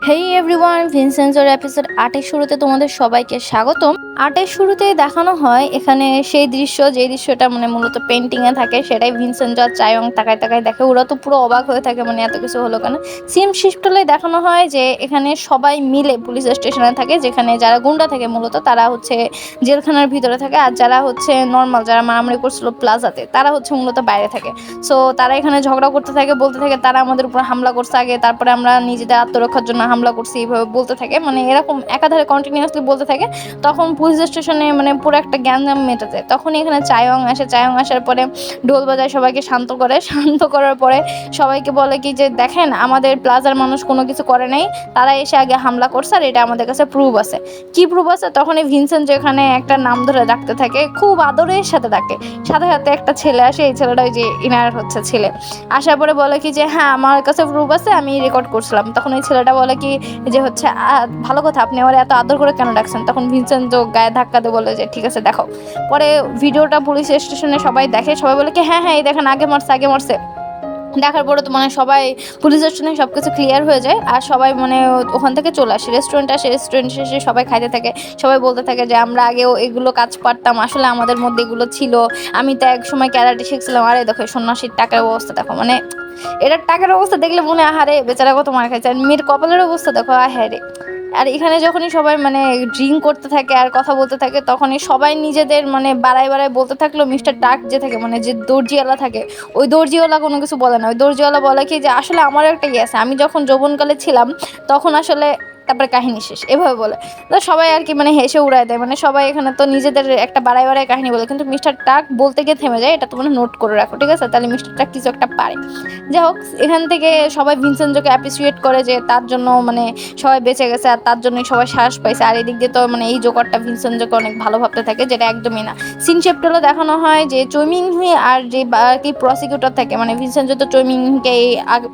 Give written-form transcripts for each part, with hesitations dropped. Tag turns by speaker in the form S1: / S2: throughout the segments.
S1: হেই everyone, ভিনসেন্সোর episode 8-এর শুরুতে তোমাদের সবাইকে স্বাগতম। 8-এর শুরুতেই দেখানো হয় এখানে সেই দৃশ্য, যে দৃশ্যটা মানে মূলত পেন্টিংয়ে থাকে, সেটাই ভিনসেন্ট আর চায়ং তাকায় তাকায় দেখে। ওরা তো পুরো অবাক হয়ে থাকে, মানে এত কিছু হলো কেন। সিম শিফটলে দেখানো হয় যে এখানে সবাই মিলে পুলিশ স্টেশনে থাকে, যেখানে যারা গুন্ডা থাকে মূলত তারা হচ্ছে জেলখানার ভিতরে থাকে, আর যারা হচ্ছে নর্মাল, যারা মারামারি করছিল প্লাজাতে, তারা হচ্ছে মূলত বাইরে থাকে। সো তারা এখানে ঝগড়া করতে থাকে, বলতে থাকে তারা আমাদের উপর হামলা করছে আগে, তারপরে আমরা নিজেদের আত্মরক্ষার জন্য হামলা করছি, এইভাবে বলতে থাকে, মানে এরকম একাধারে কন্টিনিউয়াসলি বলতে থাকে। তখন পুলিশ স্টেশনে মানে পুরো একটা গ্যাঞ্জাম মেটে যায়। তখন এখানে চায়ং আসে, চায়ং আসার পরে ঢোল বাজায়, সবাইকে শান্ত করে। শান্ত করার পরে সবাইকে বলে কি যে দেখেন, আমাদের প্লাজার মানুষ কোনো কিছু করে নাই, তারা এসে আগে হামলা করছে, আর এটা আমাদের কাছে প্রুফ আছে। কি প্রুফ আছে? তখনই ভিনসেন্ট যেখানে একটা নাম ধরে ডাকতে থাকে, খুব আদরের সাথে ডাকে। সাথে সাথে একটা ছেলে আসে, এই ছেলেটা ওই যে ইনার হচ্ছে ছেলে। আসার পরে বলে কি যে হ্যাঁ, আমার কাছে প্রুফ আছে, আমি রেকর্ড করছিলাম। তখন ওই ছেলেটা বলে কি যে হচ্ছে ভালো কথা, আপনি আমার এত আদর করে কেন ডাকছেন? তখন ভিনসেন্ট তো গায়ে ধাক্কা দিয়ে বলে যে ঠিক আছে দেখো। পরে ভিডিওটা পুলিশ স্টেশনে সবাই দেখে, সবাই বলে কি হ্যাঁ হ্যাঁ, এই দেখেন আগে মারছে আগে মারছে। দেখার পরে তো মানে সবাই পুলিশ স্টেশনে সব কিছু ক্লিয়ার হয়ে যায়, আর সবাই মানে ওখান থেকে চলে আসে রেস্টুরেন্টে। আসে রেস্টুরেন্ট শেষে সবাই খাইতে থাকে, সবাই বলতে থাকে যে আমরা আগেও এগুলো কাজ পারতাম, আসলে আমাদের মধ্যে এগুলো ছিল, আমি তো এক সময় ক্যারাটে শিখছিলাম। আরে দেখো সন্ন্যাসীর টাকার অবস্থা দেখো, মানে এটার টাকার অবস্থা দেখলে মনে আহারে বেচারা কত মার খাইছে, আর মেয়ের কপালের অবস্থা দেখো আহারে। আর এখানে যখনই সবাই মানে ড্রিঙ্ক করতে থাকে আর কথা বলতে থাকে, তখনই সবাই নিজেদের মানে বাড়ায় বাড়ায় বলতে থাকলো। মিস্টার টাক যে থাকে, মানে যে দর্জিওয়ালা থাকে, ওই দর্জিওয়ালা কোনো কিছু বলে না। ওই দর্জিওয়ালা বলে কি যে আসলে আমারও একটা ইয়ে আছে, আমি যখন যৌবনকালে ছিলাম তখন আসলে, তারপরে কাহিনী শেষ, এভাবে বলে। তো সবাই আর কি মানে হেসে উড়ায় দেয়, মানে সবাই এখানে তো নিজেদের একটা বাড়ায় বাড়ায় কাহিনী বলে, কিন্তু মিস্টার টাক বলতে গিয়ে থেমে যায়। এটা তোমরা নোট করে রাখো, ঠিক আছে? তাহলে মিস্টার টাক কিছু একটা পারে। যাই হোক, এখান থেকে সবাই ভিনসেন্টকে অ্যাপ্রিসিয়েট করে যে তার জন্য মানে সবাই বেঁচে গেছে, আর তার জন্যই সবাই সাহস পাইছে। আর এদিক দিয়ে তো মানে এই জোকারটা ভিনসেন্টকে অনেক ভালো ভাবতে থাকে, যেটা একদমই না। সিন চ্যাপ্টারে দেখানো হয় যে চৈমিং হুই আর যে বাকি প্রসিকিউটর থাকে, মানে ভিনসেন্ট তো চৈমিং হুইকে এই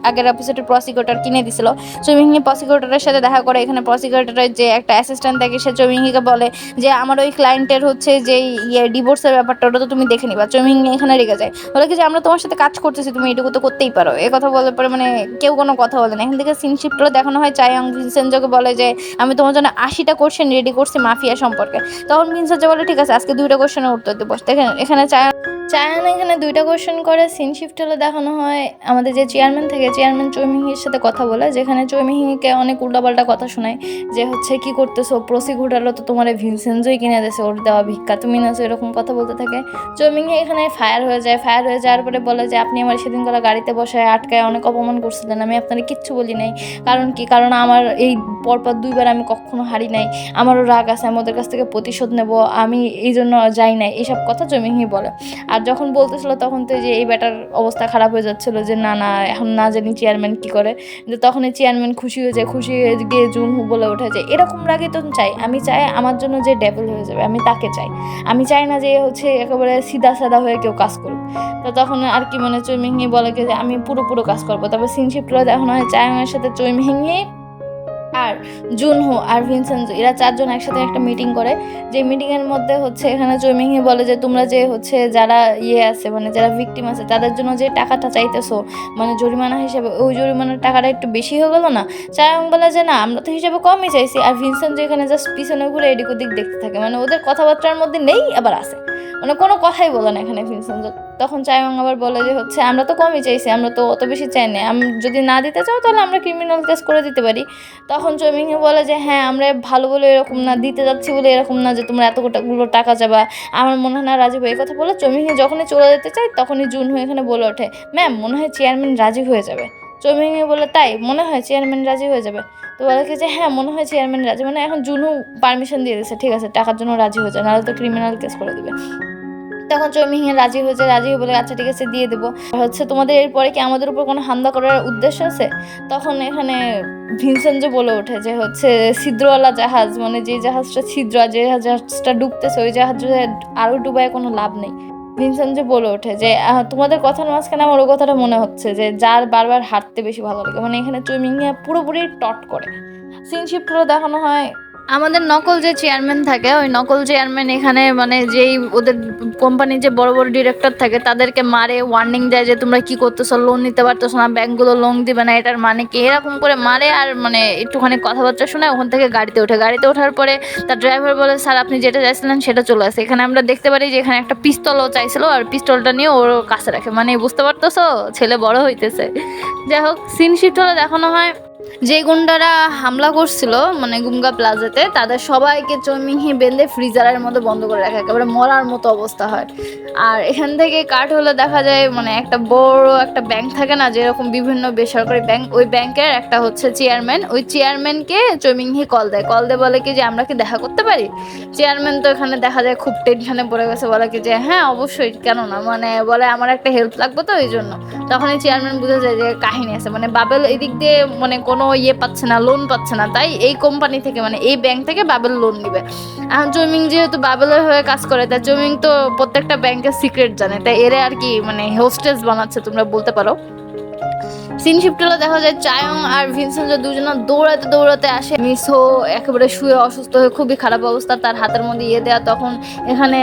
S1: আগের এপিসোডে প্রসিকিউটর কিনে দিছিল। চৈমিং হুই প্রসিকিউটরের সাথে দেখা করে। এখানে প্রসিকিউটরের যে একটা অ্যাসিস্ট্যান্ট থাকে, সে চৈমিং হুইকে বলে যে আমার ওই ক্লায়েন্টের হচ্ছে যে ইয়ে ডিভোর্সের ব্যাপারটা, ওটা তো তুমি দেখে নিবা। চৈমিং হুই এখানে রেগে যায়, বলে কি যে আমরা তোমার সাথে কাজ করতেছি, তুমি এটুকু তো করতেই পারো। এ কথা বলার পরে মানে কেউ কোনো কথা বলে না। এখান থেকে সিন শিফটটা দেখানো হয়, চায়ং ভিনসেন্টকে বলে যে আমি তোমার জন্য 80টা কোশ্চেন রেডি করছি মাফিয়া সম্পর্কে। তখন ভিনসেন্ট বলে ঠিক আছে, আজকে 2টা কোশ্চেনের উত্তর দেবো। দেখেন এখানে চায়ন এখানে 2টা কোশ্চেন করে। সিন শিফট হলে দেখানো হয় আমাদের যে চেয়ারম্যান থাকে, চেয়ারম্যান চৈমিহির সাথে কথা বলে, যেখানে চৈমিহিকে অনেক উল্টাপাল্টা কথা শোনায়, যে হচ্ছে কি করতেছো, প্রসিকিউটারও তো তোমার ভিনসেন্টই কিনে দিয়েছে, ওর দেওয়া ভিক্ষা তুমি নাছো, এরকম কথা বলতে থাকে। চৈমিহি এখানে ফায়ার হয়ে যায়। ফায়ার হয়ে যাওয়ার পরে বলে যে আপনি আমার সেদিন গলা গাড়িতে বসায় আটকায় অনেক অপমান করছিলেন, আমি আপনার কিচ্ছু বলি নাই। কারণ কি? কারণ আমার এই পরপর 2বার আমি কখনো হারি নাই, আমারও রাগ আছে, আমি ওদের কাছ থেকে প্রতিশোধ নেব, আমি এই জন্য যাই নাই, এইসব কথা চৈমিহি বলে। আর যখন বলতেছিল তখন তো যে এই ব্যাটার অবস্থা খারাপ হয়ে যাচ্ছিল, যে না না এখন না জানি চেয়ারম্যান কি করে। যে তখনই চেয়ারম্যান খুশি হয়ে যায়, খুশি হয়ে গিয়ে জুনহু বলে ওঠে যে এরকম রাগে তো চাই, আমি চাই আমার জন্য যে ডেভেল হয়ে যাবে আমি তাকে চাই, আমি চাই না যে হচ্ছে একেবারে সিধা সাদা হয়ে কেউ কাজ করুক। তো তখন আর কি মানে চৈমিহি বলে যে আমি পুরো কাজ করবো। তারপর সিনশিপটা দেখানো হয় চায়ংয়ের সাথে চৈমিহি আর জুনহো আর ভিনসেন্ট, এরা 4জন একসাথে একটা মিটিং করে। যে মিটিংয়ের মধ্যে হচ্ছে এখানে চৈমিহি বলে যে তোমরা যে হচ্ছে যারা ইয়ে আছে, মানে যারা ভিকটিম আছে, তাদের জন্য যে টাকাটা চাইতেছো মানে জরিমানা হিসেবে, ওই জরিমানার টাকাটা একটু বেশি হয়ে গেল না? চায়ং বলে যে না, আমরা তো হিসেবে কমই চাইছি। আর ভিনসেন্ট যেখানে জাস্ট পিছনে ঘুরে এদিক ওদিক দেখতে থাকে, মানে ওদের কথাবার্তার মধ্যে নেই আবার আছে, মানে কোনো কথাই বলে না এখানে ভিনসেন্ট। তখন চায়ং আবার বলে যে হচ্ছে আমরা তো কমই চাইছি, আমরা তো অত বেশি চাই না, যদি না দিতে চাও তাহলে আমরা ক্রিমিনাল কেস করে দিতে পারি। তখন চৈমিংহে বলে যে হ্যাঁ, আমরা ভালো বলে এরকম না, দিতে যাচ্ছি বলে এরকম না যে তোমরা এতগুলো টাকা যাবা, আমার মনে হয় না রাজি হবে। এই কথা বলে চৈমিংহে যখনই চলে যেতে চায়, তখনই জুনহো এখানে বলে ওঠে ম্যাম, মনে হয় চেয়ারম্যান রাজি হয়ে যাবে। চৈমিংহে বলে তাই মনে হয় চেয়ারম্যান রাজি হয়ে যাবে? তো বলে কি যে হ্যাঁ, মনে হয় চেয়ারম্যান রাজি, মানে এখন জুনহো পারমিশন দিয়ে দিচ্ছে, ঠিক আছে টাকার জন্য রাজি হয়ে যায়, নাহলে তো ক্রিমিনাল কেস করে দেবে। তখন চৈমিংহে রাজি হয়েছে, রাজি হয়ে বলে আচ্ছা ঠিক আছে দিয়ে দেবো। হচ্ছে তোমাদের এরপরে কি আমাদের উপর কোনো হামলা করার উদ্দেশ্য আছে? তখন এখানে ভিনসেন্ট যে বলে ওঠে যে হচ্ছে ছিদ্রওয়ালা জাহাজ, মানে যে জাহাজটা ছিদ্র, যে জাহাজটা ডুবতেছে, ওই জাহাজে আরো ডুবায় কোনো লাভ নেই। ভিনসেন্ট যে বলে ওঠে যে তোমাদের কথার মাঝখানে আমার ওই কথাটা মনে হচ্ছে যে যার বারবার হাঁটতে বেশি ভালো লাগে, মানে এখানে চৈমিংহে পুরোপুরি টট করে। সিন শিফট দেখানো হয় আমাদের নকল যে চেয়ারম্যান থাকে ওই নকল চেয়ারম্যান এখানে মানে যেই ওদের কোম্পানির যে বড় বড় ডিরেক্টর থাকে তাদেরকে মারে, ওয়ার্নিং দেয় যে তোমরা কি করতেছো, লোন নিতে পারতেছো না, ব্যাংকগুলো লোন দিবে না, এটার মানে কি, এরকম করে মারে। আর মানে একটুখানি কথাবার্তা শুনে ওখান থেকে গাড়িতে ওঠে। গাড়িতে ওঠার পরে তার ড্রাইভার বলে স্যার আপনি যেটা চাইছিলেন সেটা চলে আসে। এখানে আমরা দেখতে পারি যে এখানে একটা পিস্তলও চাইছিল আর পিস্তলটা নিয়ে ওর কাছে রাখে, মানে বুঝতে পারতেছো ছেলে বড় হইতেছে। যাই হোক, সিন শিফট হলে দেখানো হয় যে গুন্ডারা হামলা করছিল মানে গুমগা প্লাজাতে তাদের সবাইকে চৌমিংহি বেঁধে ফ্রিজারের মধ্যে বন্ধ করে রাখে, একেবারে মরার মতো অবস্থা হয়। আর এখান থেকে কাট হলে দেখা যায় মানে একটা বড় একটা ব্যাংক থাকে না, যেরকম বিভিন্ন বেসরকারি ব্যাংক, ওই ব্যাংকের একটা হচ্ছে চেয়ারম্যান, ওই চেয়ারম্যানকে চৌমিংহি কল দেয়। কল দিয়ে বলে কি যে আমরা কি দেখা করতে পারি। চেয়ারম্যান তো এখানে দেখা যায় খুব টেনশনে পড়ে গেছে, বলে কি যে হ্যাঁ অবশ্যই কেন না, মানে বলে আমার একটা হেল্প লাগবে তো এই জন্য। তখন এই চেয়ারম্যান বুঝে যায় যে কাহিনী আছে, মানে বাবেল এদিক দিয়ে মানে কোনো ইয়ে পাচ্ছে না, লোন পাচ্ছে না, তাই এই কোম্পানি থেকে মানে এই ব্যাংক থেকে বাবেল লোন নিবে। এখন চৌমিং যেহেতু বাবেলের হয়ে কাজ করে, তাই চৌমিং তো প্রত্যেকটা ব্যাংকের সিক্রেট জানে, তাই এরে আর কি মানে হোস্টেস বানাচ্ছে তোমরা বলতে পারো। সিন শিফট হলে দেখা যায় চায়ং আর ভিনসেন্ট দুজনে দৌড়াতে দৌড়াতে আসে। মিসো একেবারে শুয়ে অসুস্থ হয়ে খুবই খারাপ অবস্থা, তার হাতের মধ্যে ইয়ে দেওয়া। তখন এখানে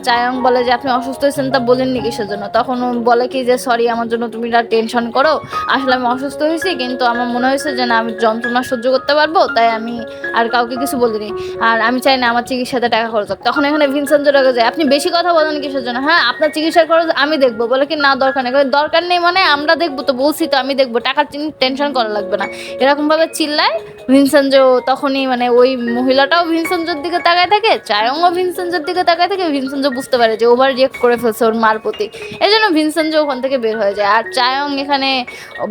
S1: চায়ং বলে যে আপনি অসুস্থ হয়েছেন তা বলেননি কিসের জন্য। তখন ও বলে কি যে সরি আমার জন্য তুমি না টেনশন করো, আসলে আমি অসুস্থ হয়েছি কিন্তু আমার মনে হয়েছে যে না আমি যন্ত্রণা সহ্য করতে পারবো, তাই আমি আর কাউকে কিছু বলিনি, আর আমি চাই না আমার চিকিৎসাতে টাকা খরচ হোক। তখন এখানে ভিনসেন্ট রেগে যায় আপনি বেশি কথা বলেন কিসের জন্য, হ্যাঁ আপনার চিকিৎসার খরচ আমি দেখবো। বলে কি না দরকার নেই। দরকার নেই মানে আমরা দেখবো তো, বলছি তো আমি দেখবো, টাকার টেনশন করা লাগবে না, এরকম ভাবে চিল্লায় ভিনসেন্ট। তখনই মানে ওই মহিলাটাও ভিনসেন্টের দিকে তাকায় থাকে, চায়ংও ভিনসেন্টের দিকে তাকায় থাকে। ভিনসেন্ট বুঝতে পারে যে ওভার রিয়েক্ট করে ফেলছে ওর মার প্রতি, এই জন্য ভিনসেন্ট ওখান থেকে বের হয়ে যায়। আর চায়ং এখানে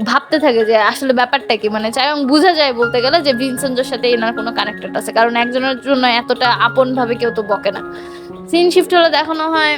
S1: ভাবতে থাকে যে আসলে ব্যাপারটা কি, মানে চায়ং বুঝে যায় বলতে গেলে যে ভিনসেন্টের সাথে এনার কোনো কানেক্টেড আছে, কারণ একজনের জন্য এতটা আপন ভাবে কেউ তো বকে না। সিন শিফট হলে দেখানো হয়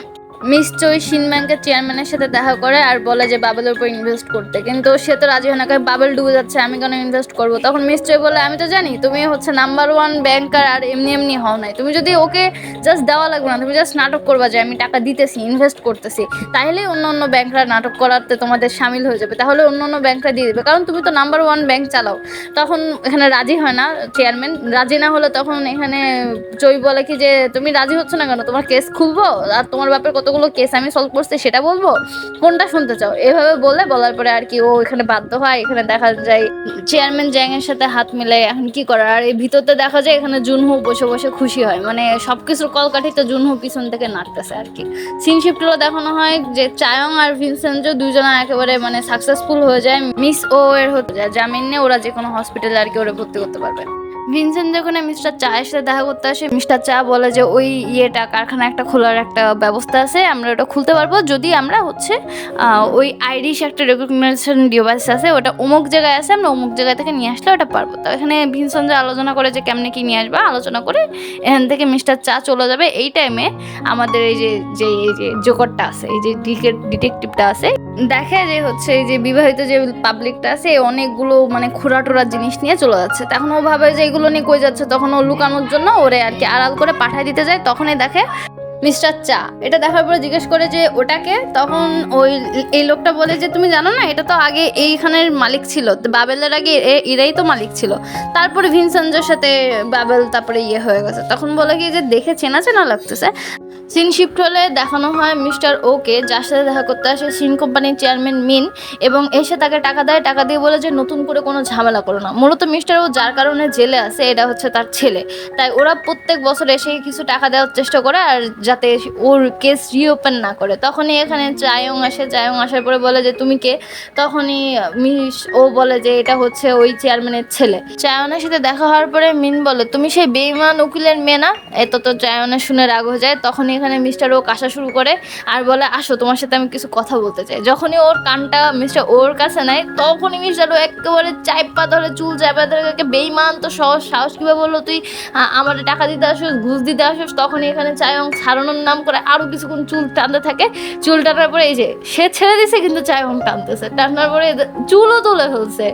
S1: নিশ্চয়ই শিন ব্যাংকের চেয়ারম্যানের সাথে দেখা করে আর বলে যে বাবেলের উপর ইনভেস্ট করতে, কিন্তু সে তো রাজি হয় না, বাবেল ডুবে যাচ্ছে আমি কেন ইনভেস্ট করবো। তখন নিশ্চয়ই বলে আমি তো জানি তুমি হচ্ছে নাম্বার ওয়ান ব্যাংকার আর এমনি এমনি হও নাই, তুমি যদি ওকে জাস্ট দেওয়া লাগবে না, তুমি জাস্ট নাটক করবা যে আমি টাকা দিতেছি ইনভেস্ট করতেছি, তাহলেই অন্য অন্য ব্যাংকরা নাটক করাতে তোমাদের সামিল হয়ে যাবে, তাহলে অন্য অন্য ব্যাংকরা দিয়ে দেবে, কারণ তুমি তো নাম্বার ওয়ান ব্যাংক চালাও। তখন এখানে রাজি হয় না চেয়ারম্যান। রাজি না হলে তখন এখানে জয় বলে কি যে তুমি রাজি হচ্ছ না কেন, তোমার কেস খুলবো আর তোমার বাপের কতগুলো কেস আমি সলভ করছি সেটা বলবো, কোনটা শুনতে চাও, এভাবে বলার পরে আর কি ও এখানে বাধ্য হয়। এখানে দেখা যায় চেয়ারম্যান জ্যাং এর সাথে হাত মিলাই এখন কি করার। আর এই ভিতরতে দেখা যায় এখানে জুনহো বসে বসে খুশি হয়, মানে সবকিছুর কলকাঠিতে জুনহো পিছন থেকে নাচতেছে আর কি। সিন শিফটগুলো দেখানো হয় যে চায়ং আর ভিনসেন্ট দুজনা একেবারে মানে সাকসেসফুল হয়ে যায়, মিস ও এর হতে যায় জামিন নিয়ে, ওরা যে কোনো হসপিটালে আর কি ওরা ভর্তি করতে পারবে। ভিনসেন্ট যখন মিস্টার চায়ের সাথে দেখা করতে আসে, মিস্টার চা বলে যে ওই ইয়েটা কারখানা একটা খোলার একটা ব্যবস্থা আছে, আমরা ওটা খুলতে পারবো যদি আমরা হচ্ছে ওই আইরিশ একটা রেকগনিশন ডিভাইস আছে, ওটা অমুক জায়গায় আছে, আমরা অমুক জায়গা থেকে নিয়ে আসলে ওটা পারবো। তো এখানে ভিনসেন্ট আলোচনা করে যে কেমনে কি নিয়ে আসবা, আলোচনা করে এখান থেকে মিস্টার চা চলে যাবে। এই টাইমে আমাদের এই যে জোকরটা আছে, এই যে ডিটেকটিভটা আছে, দেখে যে হচ্ছে এই যে বিবাহিত যে পাবলিকটা আছে অনেকগুলো মানে খোরা টোরা জিনিস নিয়ে চলে যাচ্ছে। তখন ও ভাবে যে এগুলো নিয়ে কই যাচ্ছে, তখন ও লুকানোর জন্য ওরে আর কি আড়াল করে পাঠায় দিতে যায়। তখনই দেখে মিস্টার চা, এটা দেখার পরে জিজ্ঞেস করে যে ওটাকে। তখন ওই এই লোকটা বলে যে তুমি জানো না এটা তো আগে এইখানের মালিক ছিল, বাবেলের আগে এরাই তো মালিক ছিল, তারপরে ভিনসেন্টের সাথে বাবেল তারপরে ইয়ে হয়ে গেছে। তখন বলে কি যে দেখে চেনা চেনা লাগতেছে। সিন শিফট হলে দেখানো হয় মিস্টার ওকে, যার সাথে দেখা করতে আসে সিন কোম্পানির চেয়ারম্যান মিন, এবং এসে তাকে টাকা দেয়, টাকা দিয়ে বলে যে নতুন করে কোনো ঝামেলা করো না। মূলত মিস্টার ও যার কারণে জেলে আছে এটা হচ্ছে তার ছেলে, তাই ওরা প্রত্যেক বছর এসে কিছু টাকা দেওয়ার চেষ্টা করে আর যাতে ওর কেস রিওপেন না করে। তখনই এখানে চায়ং আসে, চায়ং আসার পরে বলে যে তুমি কে। তখনই মিস ও বলে যে এটা হচ্ছে ওই চেয়ারম্যানের ছেলে। চায়নের সাথে দেখা হওয়ার পরে মিন বলে তুমি সেই বেঈমান উকিলের মেয়ে না। এত তো চায়নের শুনে রাগ হয়ে যায়। তখনই এখানে মিস্টার ও আসা শুরু করে আর বলে আসো তোমার সাথে আমি কিছু কথা বলতে চাই। যখনই ওর কানটা মিস্টার ওর কাছে নেয় তখনই মিস্টার ও একেবারে চাইপা ধরে, চুল চাইপা ধরে, বেঈমান তো সাহস কিভাবে বললো তুই আমার টাকা দিতে আসোস, ঘুষ দিতে আসোস। তখনই এখানে চায়ং ছাড়ানোর নাম করে আরো কিছুক্ষণ চুল টানতে থাকে। চুল টানার পরে এই যে সে ছেড়ে দিছে কিন্তু চায়ং টানতেছে, টানার পরে চুলও তুলে ফেলছে।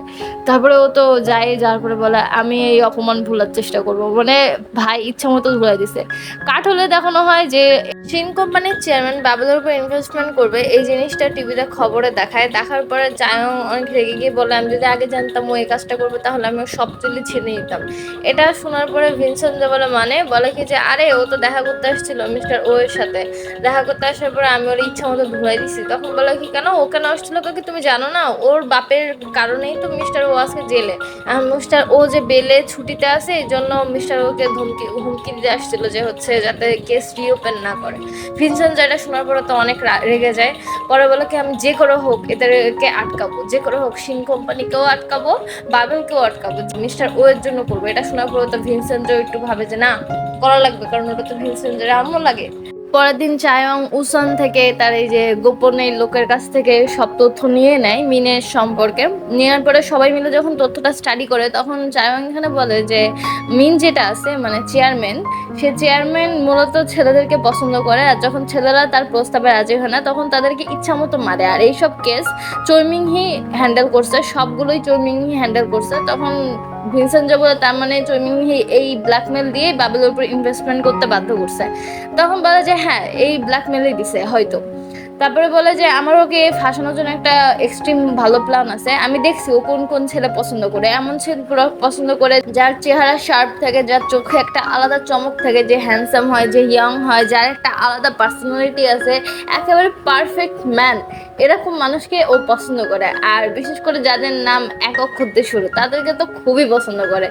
S1: তারপরে ও তো যায়, যার পরে বলে আমি এই অপমান ভুলার চেষ্টা করবো, মানে ভাই ইচ্ছা মতো ভুলাই দিছে। কাঠ হলে দেখানো হয় যে শিন কোম্পানির চেয়ারম্যান বাবুলের উপর ইনভেস্টমেন্ট করবে এই জিনিসটা টিভিতে খবরে দেখায়। দেখার পরে চায়ং অনেক রেগে গিয়ে বলে, আমি যদি আগে জানতাম ও এই কাজটা করবে তাহলে আমি সব চুলি ছিঁড়ে নিতাম। এটা শোনার পরে ভিনসেন্ট যে বলে কি যে আরে ও তো দেখা করতে আসছিল মিস্টার ও এর সাথে, দেখা করতে আসার পরে আমি ওর ইচ্ছা মতো ধুলাই দিছি। তখন বলে কি কেন ও কেন আসছিল, কি তুমি জানো না ওর বাপের কারণেই তো মিস্টার ও আজকে জেলে। মিস্টার ও যে বেলে ছুটিতে আছে এই জন্য মিস্টার ওকে হুমকি দিতে আসছিল যে হচ্ছে যাতে কেস রিওপেন না করে। ভিনসেন্ট যেটা শোনার পরে তো অনেক রেগে যায়। পরে বলে কি আমি যে করে হোক এদেরকে আটকাবো, যে করে হোক শিন কোম্পানিকেও আটকাবো, বাবেলকেও আটকাবো, মিস্টার ও এর জন্য করবো। এটা শোনার পরে তো ভিনসেন্ট একটু ভাবে যে না করা লাগবে, কারণ ওটা তো ভিনসেন্টের আম্মু লাগে। পরের দিন চায়ং উসন থেকে তার এই যে গোপন এই লোকের কাছ থেকে সব তথ্য নিয়ে নেয় মিনের সম্পর্কে। নেওয়ার পরে সবাই মিলে যখন তথ্যটা স্টাডি করে তখন চায়ং এখানে বলে যে মিন যেটা আছে মানে চেয়ারম্যান, সে চেয়ারম্যান মূলত ছেলেদেরকে পছন্দ করে, আর যখন ছেলেরা তার প্রস্তাবে রাজি হয় না তখন তাদেরকে ইচ্ছা মতো মারে। আর এইসব কেস চৈমিংহি হ্যান্ডেল করছে, সবগুলোই চৈমিংহি হ্যান্ডেল করছে। তখন ভিনসেন্ট যে বলে তার মানে চৈমিংহি এই ব্ল্যাকমেল দিয়ে বাবেলের উপর ইনভেস্টমেন্ট করতে বাধ্য করছে। তখন বলে যে হ্যাঁ এই ব্ল্যাকমেলই দিছে হয়তো। তারপরে বলে যে আমার ওকে ফাঁসানোর জন্য একটা এক্সট্রিম ভালো প্ল্যান আছে, আমি দেখছি ও কোন কোন ছেলে পছন্দ করে। এমন ছেলে পছন্দ করে যার চেহারা শার্প থাকে, যার চোখে একটা আলাদা চমক থাকে, যে হ্যান্ডসাম হয়, যে ইয়ং হয়, যার একটা আলাদা পার্সোনালিটি আছে, একেবারে পারফেক্ট ম্যান। এরকম মানুষকে ও পছন্দ করে। আর বিশেষ করে যাদের নাম এক অক্ষর দিয়ে শুরু তাদেরকে তো খুবই পছন্দ করে।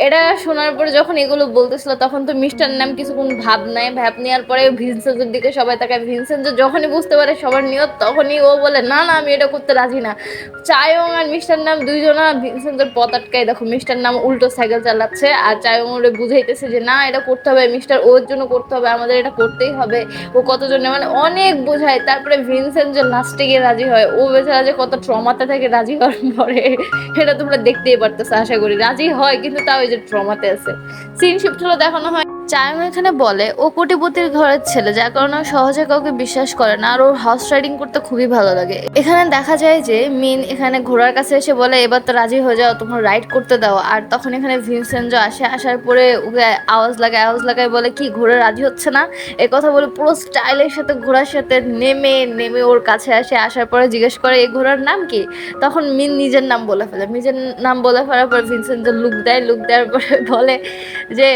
S1: এটা শোনার পরে যখন এগুলো বলতেছিল তখন তো মিস্টার নাম কিছুক্ষণ ভাব নেওয়ার পরে ভিনসেন্টের দিকে সবাই তাকায়। ভিনসেন্ট যখনই বুঝতে পারে সবার নিয়ত তখনই ও বলে না না আমি এটা করতে রাজি না। চায়ং আর মিস্টার নাম দুইজনা ভিনসেন্টের পথ আটকায়। দেখো মিস্টার নাম উল্টো সাইকেল চালাচ্ছে আর চায়ং ওরে বুঝাইতেছে যে না এটা করতে হবে, মিস্টার ওর জন্য করতে হবে, আমাদের এটা করতেই হবে। ও কতজনে মানে অনেক বোঝায়। তারপরে ভিনসেন্ট যে লাস্টে গিয়ে রাজি হয়, ও বেচারা যে কত ট্রমাতে থাকে রাজি হওয়ার পরে এটা তোমরা দেখতেই পারতেছো আশা করি। রাজি হয় কিন্তু তাও এই যে ট্রমাতে আছে। সিন শিফট হলো দেখানো হয় চায়ং এখানে বলে ও কোটিপতির ঘরের ছেলে, যার কারণে সহজে কাউকে বিশ্বাস করে না, আর ওর হর্স রাইডিং করতে খুবই ভালো লাগে। এখানে দেখা যায় যে মিন এখানে ঘোড়ার কাছে এসে বলে এবার তো রাজি হয়ে যাও, তোমার রাইড করতে দাও। আর তখন এখানে ভিনসেন্ট আসে, আসার পরে ওকে আওয়াজ লাগায় বলে কি ঘোড়া রাজি হচ্ছে না। এই কথা বলে পুরো স্টাইলের সাথে ঘোড়ার সাথে নেমে ওর কাছে আসে। আসার পরে জিজ্ঞেস করে এই ঘোড়ার নাম কি। তখন মিন নিজের নাম বলে ফেলে। নিজের নাম বলে ফেলার পর ভিনসেন্ট লুক দেওয়ার পরে বলে যে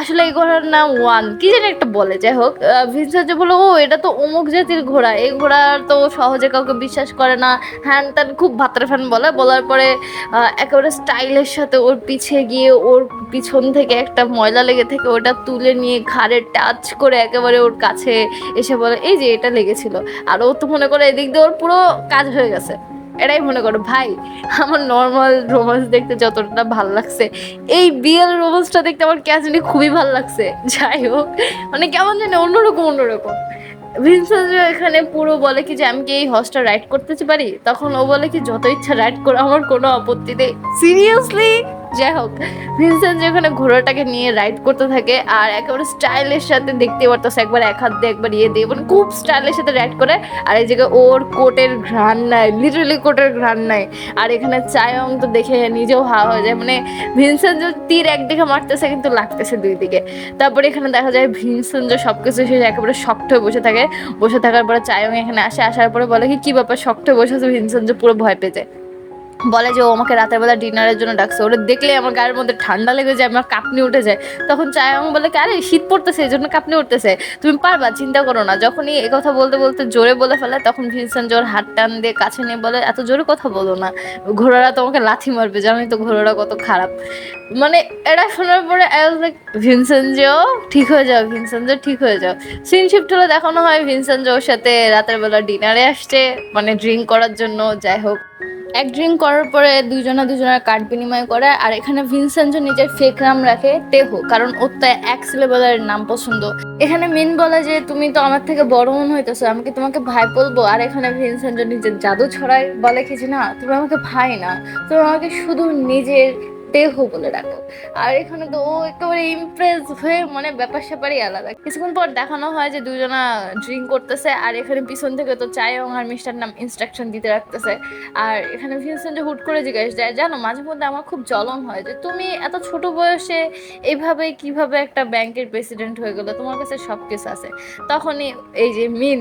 S1: আসলে এই ঘোড়ার নাম ওয়ান কি জানি একটা বলে। যাই হোক ভিনসেন্ট বলে ও এটা তো অমুক জাতির ঘোড়া, এই ঘোড়া তো সহজে কাউকে বিশ্বাস করে না, হ্যান ত্যান খুব ভাতরে ফ্যান বলার পরে একেবারে স্টাইলের সাথে ওর পিছে গিয়ে ওর পিছন থেকে একটা ময়লা লেগে থেকে ওটা তুলে নিয়ে ঘাড়ে টাচ করে একেবারে ওর কাছে এসে বলে এই যে এটা লেগেছিল। আর ও তো মনে করে এদিক দিয়ে ওর পুরো কাজ হয়ে গেছে। এটাই মনে করো ভাই আমার নর্মাল রোমান্স দেখতে যতটা ভালো লাগছে এই বিয়ের রোমান্সটা দেখতে আমার ক্যাজুয়ালি খুবই ভালো লাগছে। যাই হোক মানে কেমন জানি অন্যরকম। ভিনসেন্ট এখানে পুরো বলে কি যে আমি কি এই হর্সটা রাইড করতে পারি। তখন ও বলে কি যত ইচ্ছা রাইড করো, আমার কোনো আপত্তি নেই। সিরিয়াসলি। যাই হোক ভিনসেন্ট যেখানে ঘোড়াটাকে নিয়ে রাইড করতে থাকে আর একেবারে স্টাইলের সাথে দেখতে পারতেছে, একবার এক হাত দিয়ে একবার ইয়ে দিয়ে মানে খুব স্টাইলের সাথে রাইড করে। আর এই জায়গায় ওর কোটের ঘ্রাণ নাই, লিটারালি কোটের ঘ্রাণ নাই। আর এখানে চায়ং তো দেখে নিজেও হাওয়া হয়ে যায়, মানে ভিনসেন্ট যে তীর একদিকে মারতেছে কিন্তু লাগতেছে দুই দিকে। তারপরে এখানে দেখা যায় ভিনসেন্ট যে সবকিছু সে একেবারে শক্ত হয়ে বসে থাকে। বসে থাকার পরে চায়ং এখানে আসার পরে বলে কি ব্যাপার শক্ত হয়ে বসে আছে। ভিনসেন্ট যে পুরো ভয় পেয়ে যায়, বলে যে ও আমাকে রাতের বেলা ডিনারের জন্য ডাকছে, ওটা দেখলে আমার গায়ের মধ্যে ঠান্ডা লেগে যায়, আমার কাঁপনি উঠে যায়। তখন চায়ং বলে কি আরে শীত পড়তেছে এই জন্য কাঁপনি উঠতেছে, তুমি পারবা চিন্তা করো না। যখনই এই কথা বলতে জোরে বলে ফেলে তখন ভিনসেন্ট ওর হাত টান দিয়ে কাছে নিয়ে বলে এত জোরে কথা বলো না, ঘোড়ারা তোমাকে লাথি মারবে, জানোই তো ঘোড়ারা কত খারাপ। মানে এটা শোনার পরে ভিনসেন্ট ঠিক হয়ে যাও, ভিনসেন্ট ঠিক হয়ে যাও। সিন শিফট হলে দেখানো হয় ভিনসেন্ট ওর সাথে রাতের বেলা ডিনারে আসছে, মানে ড্রিঙ্ক করার জন্য। যাই হোক এক ড্রিঙ্ক করার পরে দুজনের কার্ড বিনিময় করে। আর এখানে ভিনসেন্ট নিজের ফেক নাম রাখে টেহো, কারণ ওর তো এক সিলেবলের নাম পছন্দ। এখানে মিন বলে যে তুমি তো আমার থেকে বড় মন হইতেছো, আমি কি তোমাকে ভাই বলবো। আর এখানে ভিনসেন্ট নিজের জাদু ছড়ায়, বলে কি যে না তুমি আমাকে ভাই না, তুমি আমাকে শুধু নিজের দেহ বলে ডাকো। আর এখানে তো ও একেবারে ইমপ্রেস হয়ে মানে ব্যাপার স্যাপারই আলাদা। কিছুক্ষণ পর দেখানো হয় যে দুজনা ড্রিঙ্ক করতেছে, আর এখানে পিছন থেকে তো চায়ং আর মিস্টার নাম ইনস্ট্রাকশন দিতে রাখতেছে। আর এখানে ভিনসেন্ট হুট করে জিজ্ঞেস যায়, জানো মাঝে মধ্যে আমার খুব জ্বলন হয় যে তুমি এত ছোট বয়সে এইভাবে কিভাবে একটা ব্যাংকের প্রেসিডেন্ট হয়ে গেলো, তোমার কাছে সব কিছু আছে। তখনই এই যে মিন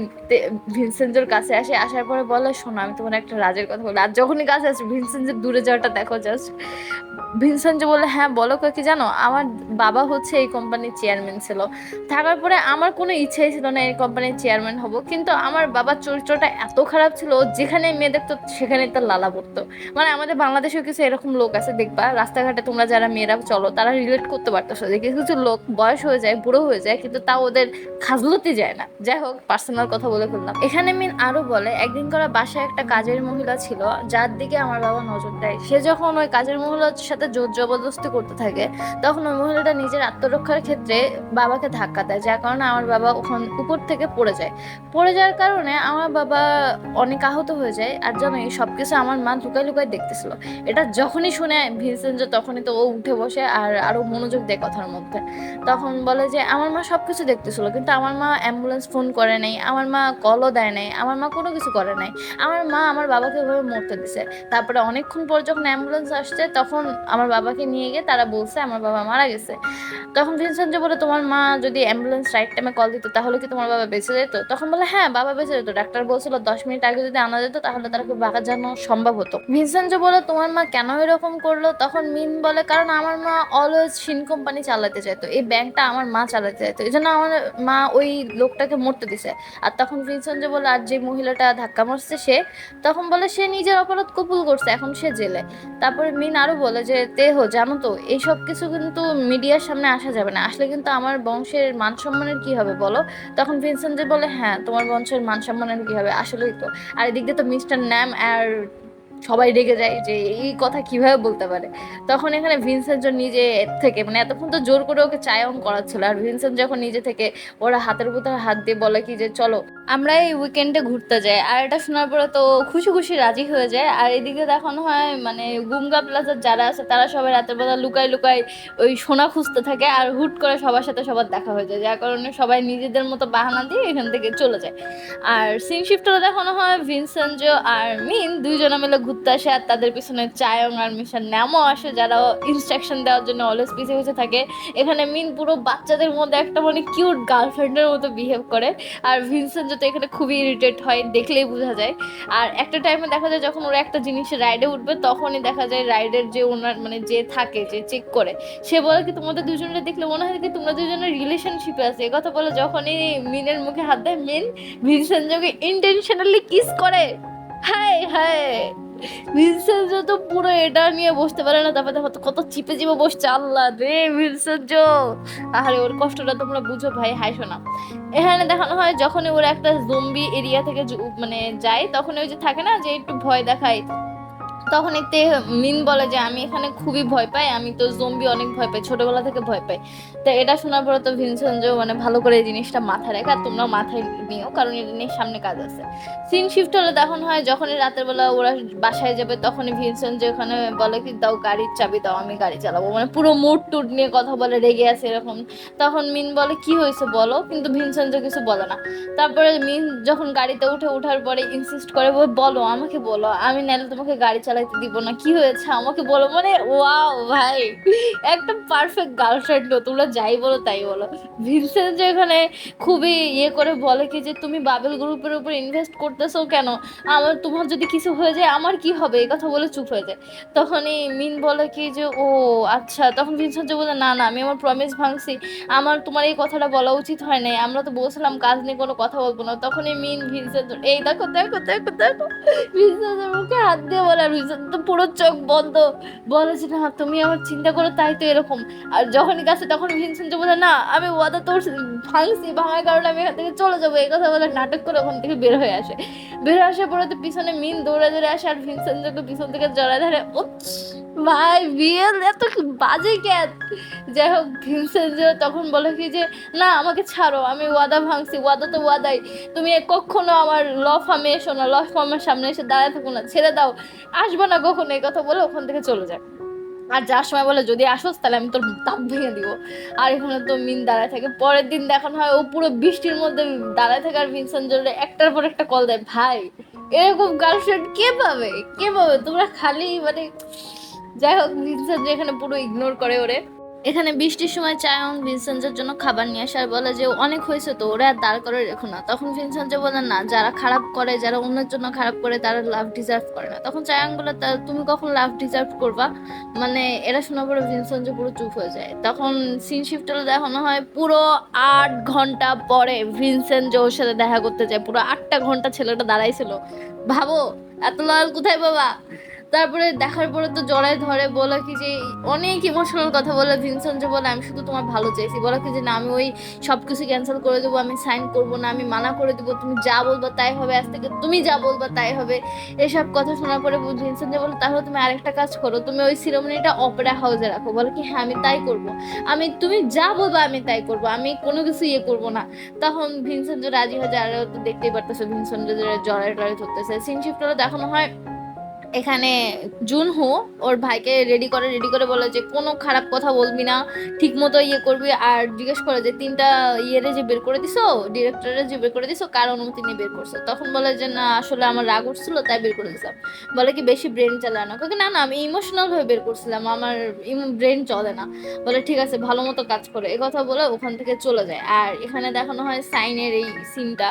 S1: ভিনসেন্টের কাছে আসার পরে বলে, শোনো আমি তোমার একটা রাজের কথা বলি। আর যখনই কাছে আসে ভিনসেন্টের দূরে যাওয়াটা দেখো জাস্ট। ভিনসেন্ট যে বলে, হ্যাঁ বলো কি জানো, আমার বাবা হচ্ছে এই কোম্পানির চেয়ারম্যান ছিল। থাকার পরে আমার কোনো ইচ্ছাই ছিল না এই কোম্পানির চেয়ারম্যান হব, কিন্তু আমার বাবার চরিত্রটা এত খারাপ ছিল, যেখানে মেয়ে দেখতো সেখানেই তার লালা পড়তো। মানে আমাদের বাংলাদেশেও কিছু এরকম লোক আছে, দেখবা রাস্তাঘাটে তোমরা যারা মেয়েরা চলো তারা রিলেট করতে পারতেছো যে কিছু কিছু লোক বয়স হয়ে যায়, বুড়ো হয়ে যায়, কিন্তু তাও ওদের খাজলতি যায় না। যাই হোক, পার্সোনাল কথা বলে ফেললাম। এখানে মিন আরো বলে, একদিন করা বাসায় একটা কাজের মহিলা ছিল যার দিকে আমার বাবা নজর দেয়। সে যখন ওই কাজের মহিলার সাথে জোর জবরদস্তি করতে থাকে, তখন ওই মহিলাটা নিজের আত্মরক্ষার ক্ষেত্রে বাবাকে ধাক্কা দেয়, যার কারণে আমার বাবা ওখান উপর থেকে পড়ে যায়। পড়ে যাওয়ার কারণে আমার বাবা অনেক আহত হয়ে যায়। আর জানো এই সবকিছু আমার মা লুকাই লুকাই দেখতেছিল। এটা যখনই শুনে ভিনসেন্ট, তখনই তো ও উঠে বসে আর আরো মনোযোগ দেয় কথার মধ্যে। তখন বলে যে আমার মা সবকিছু দেখতেছিল, কিন্তু আমার মা অ্যাম্বুলেন্স ফোন করে নাই, আমার মা কলও দেয় নাই, আমার মা কোনো কিছু করে নাই। আমার মা আমার বাবাকে ওইভাবে মরতে দিছে। তারপরে অনেকক্ষণ পর যখন অ্যাম্বুলেন্স আসছে, তখন আমার বাবাকে নিয়ে গিয়ে তারা বলছে আমার বাবা মারা গেছে। তখন ভিনসেন্ট যে বলে, তোমার মা যদি অ্যাম্বুলেন্স রাইট টাইমে কল দিত তাহলে কি তোমার বাবা বেঁচে যেত? তখন বলে, হ্যাঁ বাবা বেঁচে যেত, ডাক্তার বলছিল 10 মিনিট আগে যদি আনা যেত তাহলে তাকে বাঁচানো সম্ভব হতো। ভিনসেন্ট যে বলে, তোমার মা কেন এরকম করলো? তখন মিন বলে, কারণ আমার মা অলওয়েজ শিন কোম্পানি চালাতে চাইতো, এই ব্যাংকটা আমার মা চালাতে চাইতো, এই জন্য আমার মা ওই লোকটাকে মরতে দিছে। আর তখন ভিনসেন্ট যে বলে, আর যে মহিলাটা ধাক্কা মারছে সে? তখন বলে, সে নিজের অপরাধ কবুল করছে, এখন সে জেলে। তারপরে মিন আরো বলে যে, তেহো জানো তো এইসব কিছু কিন্তু মিডিয়ার সামনে আসা যাবে না, আসলে কিন্তু আমার বংশের মান সম্মানের কি হবে বলো? তখন ভিনসেন্ট যে বলে, হ্যাঁ তোমার বংশের মান সম্মানের কি হবে, আসলেই তো। আর এদিক দিয়ে তো মিস্টার ন্যাম আর সবাই রেগে যায় যে এই কথা কিভাবে বলতে পারে। তখন এখানে ভিনসেন্ট নিজে থেকে, মানে এতক্ষণ তো জোর করে ওকে চায়ন করাচ্ছিল, আর ভিনসেন্ট যখন নিজে থেকে ওরা হাতের উপর হাত দিয়ে বলে কি যে চলো আমরা এই উইকেন্ডে ঘুরতে যাই। আর এটা শোনার পরে তো খুশি খুশি রাজি হয়ে যায়। আর এদিকে দেখানো হয় মানে গুমগা প্লাজার যারা আছে তারা সবাই রাতের বেলা লুকাই লুকাই ওই সোনা খুঁজতে থাকে, আর হুট করে সবার সাথে সবার দেখা হয়ে যায়, যার কারণে সবাই নিজেদের মতো বাহানা দিয়ে এখান থেকে চলে যায়। আর সিন শিফটে দেখানো হয় ভিনসেন্ট আর মিন দুইজনে মিলে ঘুরতে আসে, আর তাদের পিছনে চায়ং আর মিশন ন্যামও আসে, যারা ইনস্ট্রাকশন দেওয়ার জন্য অলওয়েজ পিছে পিছে থাকে। এখানে মিন পুরো বাচ্চাদের মধ্যে একটা মানে কিউট গার্লফ্রেন্ডের মতো বিহেভ করে, আর ভিনসেন্ট তো এখানে খুবই ইরিটেট হয়, দেখলেই বোঝা যায়। আর একটা টাইমে দেখা যায় যখন ওরা একটা জিনিসে রাইডে উঠবে, তখনই দেখা যায় রাইডের যে ওনার মানে যে থাকে যে চেক করে, সে বলে কি তোমাদের দুজনের দেখলে মনে হয় কি তোমরা দুজনের রিলেশনশিপে আছে। এ কথা বলে যখনই মিনের মুখে হাত দেয় মিন, ভিনসেন্টকে ইন্টেনশনালি কিস করে। হায় হায়, ভিনসেন্ট তো পুরো এটা নিয়ে বসতে পারে না, তারপরে দেখো তো কত চিপে চিপে বসছে, আল্লাহ রে ভিনসেন্ট। আরে ওর কষ্টটা তোমরা বুঝো ভাই, হাসো না। এখানে দেখানো হয় যখনই ওরা একটা জম্বি এরিয়া থেকে মানে যায়, তখন ওই যে থাকে না যে একটু ভয় দেখায়, তখন এতে মিন বলে যে আমি এখানে খুবই ভয় পাই, আমি তো জম্বি অনেক ভয় পাই, ছোটবেলা থেকে ভয় পাই। তো এটা শোনার পরে তো ভিনসেন্ট মানে ভালো করে এই জিনিসটা মাথায় রাখে, আর তোমরা মাথায় নিও, কারণ এটা নিয়ে সামনে কাজ আছে। সিন শিফট হলে তখন হয় যখনই রাতের বেলা ওরা বাসায় যাবে, তখনই ভিনসেন্ট ওখানে বলে কি দাও গাড়ির চাবি দাও, আমি গাড়ি চালাবো, মানে পুরো মুড টুড নিয়ে কথা বলে, রেগে আছে এরকম। তখন মিন বলে কি হয়েছে বলো, কিন্তু ভিনসেন্ট কিছু বলে না। তারপরে মিন যখন গাড়িতে ওঠার পরে ইনসিস্ট করে, বলো আমাকে বলো, আমি নাহলে তোমাকে গাড়ি চালাইতে দিব না, কি হয়েছে আমাকে বলো। মানে ওয়াও ভাই, একটা পারফেক্ট গার্লফ্রেন্ড, তোমরা যাই বলো তাই বলো। ভিনসেন্ট এখানে খুবই ইয়ে করে বলে কি যে তুমি বাবেল গ্রুপের উপর ইনভেস্ট করতেছো কেন, তোমার যদি কিছু হয়ে যায় আমার কি হবে, এই কথা বলে চুপ হয়ে যায়। তখনই মিন বলে কি যে ও আচ্ছা। তখন ভিনসেন্ট বলে, না না আমি আমার প্রমিস ভাঙছি, আমার তোমার এই কথাটা বলা উচিত হয় নাই, আমরা তো বলছিলাম কাজ নিয়ে কোনো কথা বলবো না। তখনই মিন ভিনসেন্ট এই দেখো দেখো দেখো দেখো, ভিনসেন্টের মুখে হাত দিয়ে বলে, আর ভিনসেন্ট তো পুরো চোখ বন্ধ, বলে যে না তুমি আমার চিন্তা করো তাই তো এরকম। আর যখনই কাছে তখন ভিনসেন্ট বলে, না আমি ওয়াদা তোর ভাঙছি, ভাঙার কারণে আমি এখান থেকে চলে যাবো, এই কথা বলে নাটক করে ওখান থেকে বের হয়ে আসে। বের হয়ে আসার পরে তো পিছনে মিন দৌড়ে দৌড়ে আসে, আর ভিনসেন্টকে পিছন থেকে জড়ায় ধরে। ভাই বিয়েল এত বাজে ক্যাত। যাই হোক, ভিনসেন্ট তখন বলে কি যে না আমাকে ছাড়ো, আমি ওয়াদা ভাঙছি, ওয়াদা তো ওয়াদাই, তুমি কখনো আমার ল ফার্মে এসো না, ল ফার্মের সামনে এসে দাঁড়ায় থাকো না, ছেড়ে দাও, আসবো না কখনো, এই কথা বলে ওখান থেকে চলে যায়। আর যার সময় বলে যদি আসোস তাহলে আমি তোর দাঁত ভেঙে দিব। আর এখানে তো মিন দাঁড়ায় থাকে। পরের দিন দেখানো হয় ও পুরো বৃষ্টির মধ্যে দাঁড়ায় থাকে আর ভিনসেন্টরে একটার পর একটা কল দেয়। ভাই এরকম গার্লফ্রেন্ড কে পাবে, কে পাবে? তোমরা খালি মানে, যাই হোক ভিনসেন্ট এখানে পুরো ইগনোর করে ওরে। এখানে বৃষ্টির সময় চায়ং ভিনসেন্টের জন্য খাবার নিয়ে আসে আর বলে যে অনেক হয়েছে তো, ওরা আর দাঁড় করে রেখো না। তখন ভিনসেন্ট যে বলে না, যারা খারাপ করে, যারা অন্যের জন্য খারাপ করে তারা লাভ ডিজার্ভ করে না। তখন চায়ং বলে তুমি কখন লাভ ডিজার্ভ করবা? মানে এরা শোনার পরে ভিনসেন্ট যে পুরো চুপ হয়ে যায়। তখন সিন শিফটে দেখানো হয় পুরো 8 ঘন্টা পরে ভিনসেন্ট যে ওর সাথে দেখা করতে যায়। পুরো 8টা ঘন্টা ছেলেটা দাঁড়াইছিল, ভাবো এত লয়াল কোথায় বাবা। তারপরে দেখার পরে তো জড়ায় ধরে, বলে কি যে অনেক ইমোশনাল কথা বলে ভিনসেন্ট যে বলে আমি শুধু তোমার ভালো চাইছি। বলে কি যে না, আমি ওই সবকিছু ক্যান্সেল করে দেবো, আমি সাইন করবো না, আমি মানা করে দেবো, তুমি যা বলবা তাই হবে, আজ থেকে তুমি যা বলবা তাই হবে। এসব কথা শোনার পরে ভিনসেন্ট যে বলে তাহলে তুমি আরেকটা কাজ করো, তুমি ওই সিরেমনিটা অপেরা হাউসে রাখো। বলে কি হ্যাঁ আমি তাই করবো, আমি তুমি যা বলবা আমি তাই করবো, আমি কোনো কিছু ইয়ে করবো না। তখন ভিনসেন্ট যে রাজি হয়ে যায়। আর তো দেখতেই পারতেছে ভিনসেন্ট যে জড়ায় টড়ায় ধরতেছে। সিন শিফটে দেখানো হয় এখানে জুনহো ওর ভাইকে রেডি করে বলে যে কোনো খারাপ কথা বলবি না, ঠিক মতো ইয়ে করবি। আর জিজ্ঞেস করে যে 3টা ইয়েরে যে বের করে দিছো, ডিরেক্টরে যে বের করে দিছো, কার অনুমতি নিয়ে বের করছো? তখন বলে যে না আসলে আমার রাগ উঠছিল তাই বের করে দিছিলাম। বলে কি বেশি ব্রেন চালায় না? কারণ না না আমি ইমোশনাল হয়ে বের করছিলাম, আমার ব্রেন চলে না। বলে ঠিক আছে ভালো মতো কাজ করে, কথা বলে ওখান থেকে চলে যায়। আর এখানে দেখানো হয় সাইনের এই সিনটা,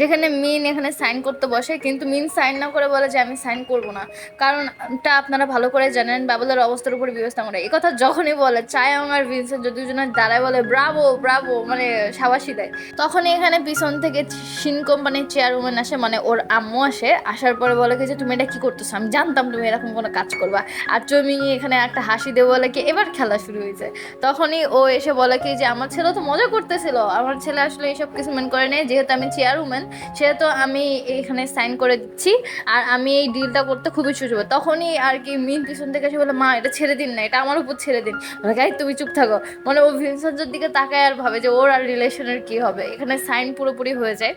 S1: যেখানে মিন এখানে সাইন করতে বসে, কিন্তু মিন সাইন না করে বলে যে আমি সাইন করবো না, কারণটা আপনারা ভালো করে জানেন, বাবুলের অবস্থার উপর বিবেচনা করে। এই কথা যখনই বলে চায়ং আর ভিনসেন্ট দুজনের দাঁড়ায় বলে ব্রাভো ব্রাভো, মানে সাবাসি দেয়। তখনই এখানে পিছন থেকে শিন কোম্পানির চেয়ারম্যান আসে, মানে ওর আম্মু আসে। আসার পরে বলে কি যে তুমি এটা কি করতেছো, আমি জানতাম তুমি এরকম কোনো কাজ করবা। আর চমিং এখানে একটা হাসি দিয়ে বলে কি এবার খেলা শুরু হয়েছে। তখনই ও এসে বলে কি যে আমার ছেলে তো মজা করতেছিল, আমার ছেলে আসলে এইসব কিছু মেন করে নেই, যেহেতু আমি চেয়ারম্যান সেহেতু আমি এখানে সাইন করে দিচ্ছি, আর আমি এই ডিলটা করতে খুবই খুশি হবো। তখনই আর কি মিন পিছন থেকে এসে বলে মা এটা ছেড়ে দিন না, এটা আমার উপর ছেড়ে দিন। গাই তুমি চুপ থাকো। মানে ও ভিনসেন্টের দিকে তাকায় আর ভাবে যে ওর আর রিলেশনের কি হবে। এখানে সাইন পুরোপুরি হয়ে যায়।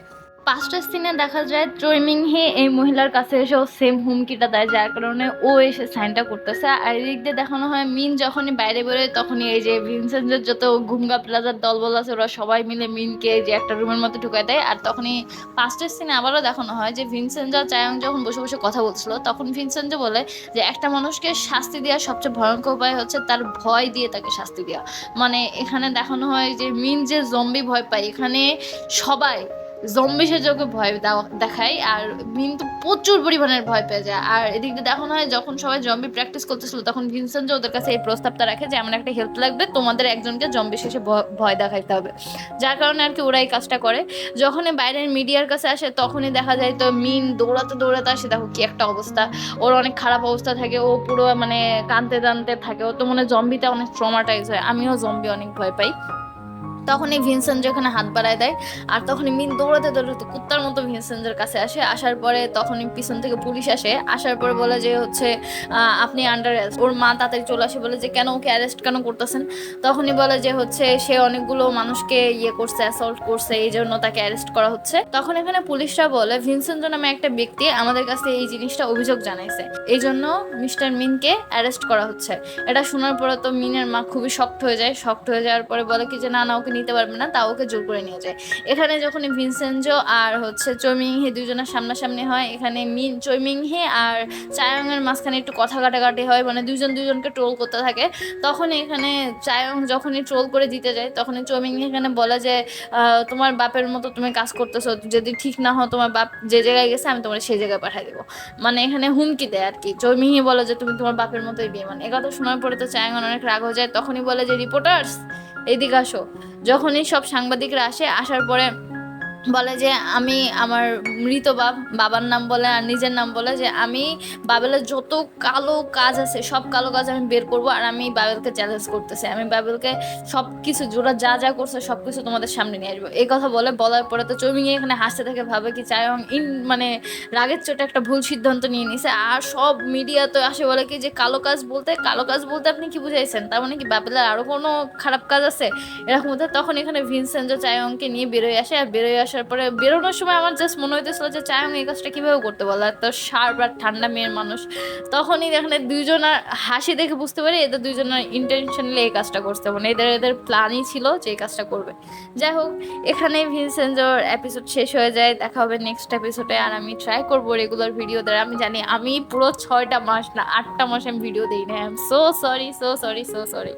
S1: 5টা সিনে দেখা যায় ট্রোমিং হে এই মহিলার কাছে এসেও সেম হুমকিটা দেয়, যার কারণে ও এসে সাইনটা করতেছে। আর এদিক দিয়ে দেখানো হয় মিন যখনই বাইরে বেরোয় তখনই এই যে ভিনসেন্টের যত ঘুমগা প্লাজার দলবল আছে ওরা সবাই মিলে মিনকে যে একটা রুমের মধ্যে ঢুকায় দেয়। আর তখনই 5টা সিনে আবারও দেখানো হয় যে ভিনসেন্ট আর চায়ং যখন বসে বসে কথা বলছিল, তখন ভিনসেন্ট বলে যে একটা মানুষকে শাস্তি দেওয়ার সবচেয়ে ভয়ঙ্কর উপায় হচ্ছে তার ভয় দিয়ে তাকে শাস্তি দেওয়া। মানে এখানে দেখানো হয় যে মিন যে জম্বি ভয় পায়, এখানে সবাই জম্বি সেজকে ভয় দেখায়, আর মিন তো প্রচুর পরিমাণের ভয় পেয়ে যায়। আর এদিক দিয়ে দেখানো হয় যখন সবাই জম্বি প্র্যাকটিস করতেছিল তখন ভিনসেন্ট যে ওদের কাছে এই প্রস্তাবটা রাখে যে আমার একটা হেল্প লাগবে, তোমাদের একজনকে জম্বি শেষে ভয় দেখাইতে হবে। যার কারণে আর কি ওরা এই কাজটা করে। যখনই বাইরের মিডিয়ার কাছে আসে তখনই দেখা যায় তো মিন দৌড়াতে দৌড়াতে আসে, দেখো কি একটা অবস্থা, ওর অনেক খারাপ অবস্থা থাকে, ও পুরো মানে কাঁদতে কাঁদতে থাকে, ও তো মনে জম্বিতে অনেক ট্রমাটাইজ হয়। আমিও জম্বি অনেক ভয় পাই। তখনই ভিনসেন্ট যেখানে হাত বাড়ায় দেয়, আর তখনই মিন দৌড়াতে দৌড়াতে কুত্তার মতো ভিনসেন্টের কাছে আসে। আসার পরে তখনই পিছন থেকে পুলিশ আসে। আসার পরে বলে যে হচ্ছে আপনি আন্ডার অ্যারেস্ট। ওর মা তাড়াতাড়ি চলে আসে, বলে যে কেন ওকে অ্যারেস্ট কেন করতেছেন? তখনই বলে যে হচ্ছে সে অনেকগুলো মানুষকে ইয়ে করছে, অ্যাসল্ট করছে, এই জন্য তাকে অ্যারেস্ট করা হচ্ছে। তখন এখানে পুলিশরা বলে ভিনসেন্ট নামে একটা ব্যক্তি আমাদের কাছে এই জিনিসটা অভিযোগ জানাইছে, এই জন্য মিস্টার মিনকে অ্যারেস্ট করা হচ্ছে। এটা শোনার পরে তো মিনের মা খুবই শক্ট হয়ে যায়। শক্ট হয়ে যাওয়ার পরে বলে কি যে না না ওকে নিতে পারবে না, তা ওকে জোর করে নিয়ে যায়। এখানে যখন ভিনসেন্জো আর হচ্ছে চৈমিং হে দুজনের সামনাসামনি হয়, এখানে চৈমিং হে আর চায়ং এর মাঝখানে একটু কথা কাটাকাটি হয়, মানে দুজনকে ট্রোল করতে থাকে। তখন এখানে চায়ং যখনই ট্রোল করে দিতে যায় তখনই চৈমিং হে এখানে বলে যে তোমার বাপের মতো তুমি কাজ করতেছো, যদি ঠিক না হও তোমার বাপ যে জায়গায় গেছে আমি তোমার সেই জায়গায় পাঠিয়ে দেবো। মানে এখানে হুমকি দেয় আর কি। চৈমিং হে বলে যে তুমি তোমার বাপের মতোই বেঈমান। একথা শোনার পরে তো চায়ং অনেক রাগ হয়ে যায়। তখনই বলে যে রিপোর্টার্স এদিকে আসো। যখনই সব সাংবাদিকরা আসে, আসার পরে বলে যে আমি আমার মৃত বাবার নাম বলে আর নিজের নাম বলে যে আমি বাবেলের যত কালো কাজ আছে সব কালো কাজ আমি বের করব, আর আমি বাবেলকে চ্যালেঞ্জ করতেছি, আমি বাবেলকে সব কিছু জোড়া যা যা করছে সব কিছু তোমাদের সামনে নিয়ে আসবো। এই কথা বলার পরে তো চৌমিং এখানে হাসতে থাকে, ভাবে কি চায়ং মানে রাগের চোটে একটা ভুল সিদ্ধান্ত নিয়ে নিছে। আর সব মিডিয়া তো আসে বলে কি যে কালো কাজ বলতে আপনি কি বুঝাইছেন, তার মানে কি বাবেলের আরো কোনো খারাপ কাজ আছে এরকম হতে। তখন এখানে ভিনসেন্ট চায়ংকে নিয়ে বেরোয় আসে, আর বেরোয় আসার পরে বেরোনোর সময় আমার জাস্ট মনে হইতেছিল যে চায়ং এই কাজটা কীভাবে করতে বলো, এত শার্প আর ঠান্ডা মেয়ের মানুষ। তখনই এখানে দুইজনের হাসি দেখে বুঝতে পারি এদের দুইজনের ইন্টেনশনালি এই কাজটা করতে, মানে এদের প্ল্যানই ছিল যে এই কাজটা করবে। যাই হোক, এখানেই ভিনসেন্টোর এপিসোড শেষ হয়ে যায়। দেখা হবে নেক্সট এপিসোডে। আর আমি ট্রাই করবো রেগুলার ভিডিও দেওয়ার। আমি জানি আমি পুরো 6টা মাস না 8টা মাস আমি ভিডিও দিই না। I am so sorry, so sorry, so sorry.